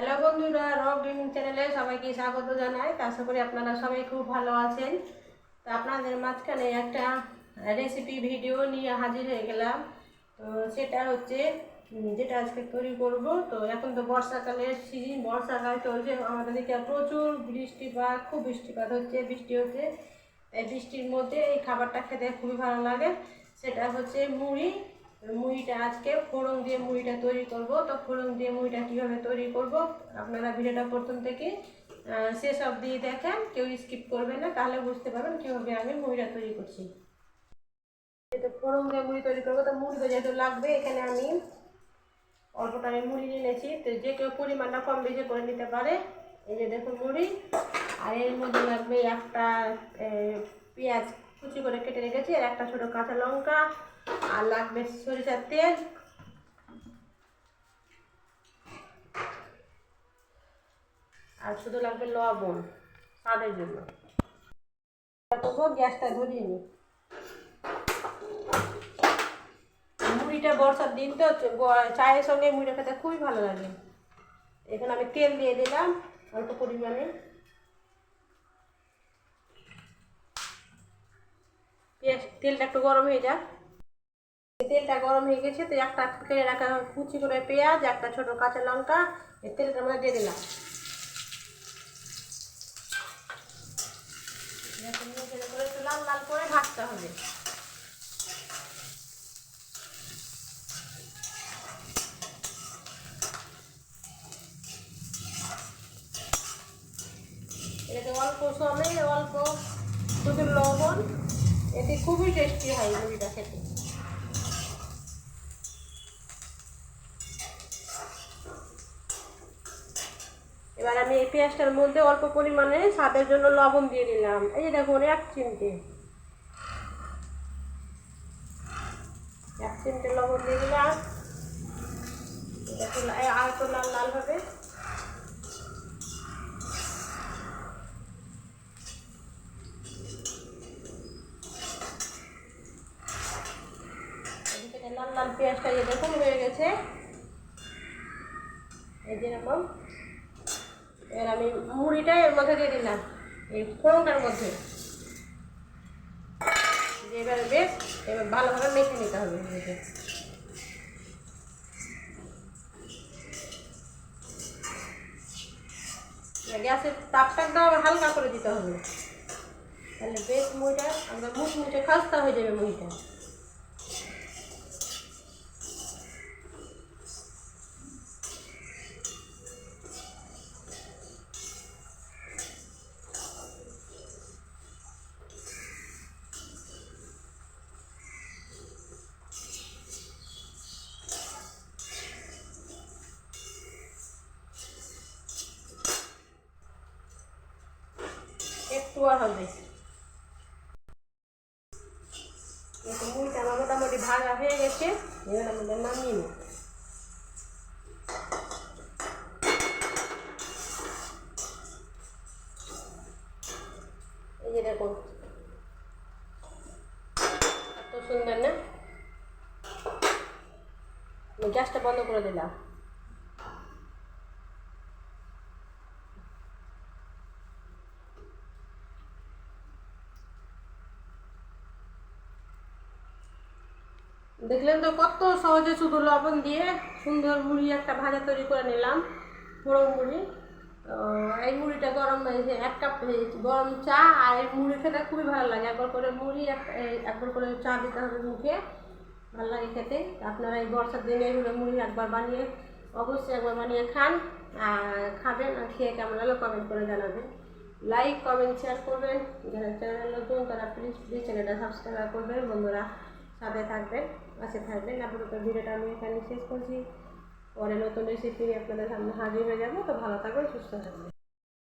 Hello বন্ধুরা, rock gaming চ্যানেলে সবাইকে স্বাগত জানাই। আশা করি আপনারা সবাই খুব ভালো আছেন। তো আপনাদের মাঝখানে একটা রেসিপি ভিডিও নিয়ে হাজির হয়ে গেলাম। তো সেটা হচ্ছে যেটা আজকে তৈরি করব। তো এখন তো বর্ষাকালের সিজন, বর্ষাকাল চলছে, আমাদের দিকে প্রচুর বৃষ্টিপাত, খুব বৃষ্টিপাত হচ্ছে, বৃষ্টি হচ্ছে। এই বৃষ্টির মধ্যে এই খাবারটা খেতে খুবই ভালো লাগে। সেটা হচ্ছে মুড়ি। মুড়িটা আজকে ফোড়ন দিয়ে মুড়িটা তৈরি করব। তো ফোড়ন দিয়ে মুড়িটা কীভাবে তৈরি করব আপনারা ভিডিওটা প্রথম থেকে শেষ অবধি দেখেন, কেউ স্কিপ করবে না, তাহলে বুঝতে পারবেন কীভাবে আমি মুড়িটা তৈরি করছি। যেহেতু ফোড়ন দিয়ে মুড়ি তৈরি করবো, তো মুড়ি তো যেহেতু লাগবে, এখানে আমি অল্পটা আমি মুড়ি নিয়েছি। তো যে কেউ পরিমাণটা কম বেশি করে নিতে পারে। এই যে দেখুন মুড়ি, আর এর মধ্যে লাগবে একটা পেঁয়াজ কুচি করে কেটে রেখেছি, আর একটা ছোটো কাঁচা লঙ্কা, আর লাগবে সরিষার তেল, আর শুধু লাগবে লবণ স্বাদের জন্য। গ্যাসটা ধরিয়ে নিই। মুড়িটা বর্ষার দিন তো চায়ের সঙ্গে মুড়িটা খেতে খুবই ভালো লাগে। এখানে আমি তেল দিয়ে দিলাম অল্প পরিমাণে। তেলটা একটু গরম হয়ে যাক। তেলটা গরম হয়ে গেছে, তো একটা কেটে রাখা কুচি করে পেঁয়াজ, একটা ছোট কাঁচা লঙ্কা এই তেলটার মধ্যে দিয়ে দিলাম। একটু লাল লাল করে ভাজতে হবে। এটাতে অল্প সময় অল্প শুধু লবণ, এতে খুবই টেস্টি হয় মুড়িটা খেতে। এবার আমি এই পেঁয়াজটার মধ্যে অল্প পরিমাণে স্বাদের জন্য লবণ দিয়ে দিলাম। এই যে দেখুন, এক চিমটে লবণ দিয়ে দিলাম। আর একটু লাল লাল হবে। লাল লাল পেঁয়াজটা যে দেখুন হয়ে গেছে, এই যেরকম। এবার আমি মুড়িটা এর মধ্যে দিয়ে দিলাম, এই ফোড়নটার মধ্যে। এবার বেশ এবার ভালোভাবে মেখে নিতে হবে। গ্যাসের তাপটা একদম হালকা করে দিতে হবে, তাহলে বেশ মুড়িটা আমরা মুচমুচে খাস্তা হয়ে যাবে মুড়িটা। একটু আর হবে। মুড়িটা আমার মোটামুটি ভাজা হয়ে গেছে, এবার আমাদের নামিয়ে নিই। এই যে দেখুন, এত সুন্দর না? গ্যাসটা বন্ধ করে দিলাম। দেখলেন তো কত সহজে শুধু লবণ দিয়ে সুন্দর মুড়ি একটা ভাজা তৈরি করে নিলাম, ফোড়ন মুড়ি। এই মুড়িটা গরম, এক কাপ গরম চা আর এই মুড়ি খেতে খুবই ভালো লাগে। একবার করে মুড়ি, একবার করে চা দিতে হবে মুখে, ভালো লাগে খেতে। আপনারা এই বর্ষার দিনে এগুলো মুড়ি অবশ্যই একবার বানিয়ে খান, আর খাবেন, আর খেয়ে কেমন লাগলো কমেন্ট করে জানাবেন। লাইক কমেন্ট শেয়ার করবেন। যারা চ্যানেল নতুন তারা প্লিজ চ্যানেলটা সাবস্ক্রাইব করবেন। বন্ধুরা সাথে থাকবেন, পাশে থাকবেন। আপাতত ভিডিওটা আমি এখানে শেষ করছি। পরে নতুন রেসিপি নিয়ে আপনাদের সামনে হাজির হয়ে যাবো। তো ভালো থাকবেন, সুস্থ থাকবেন।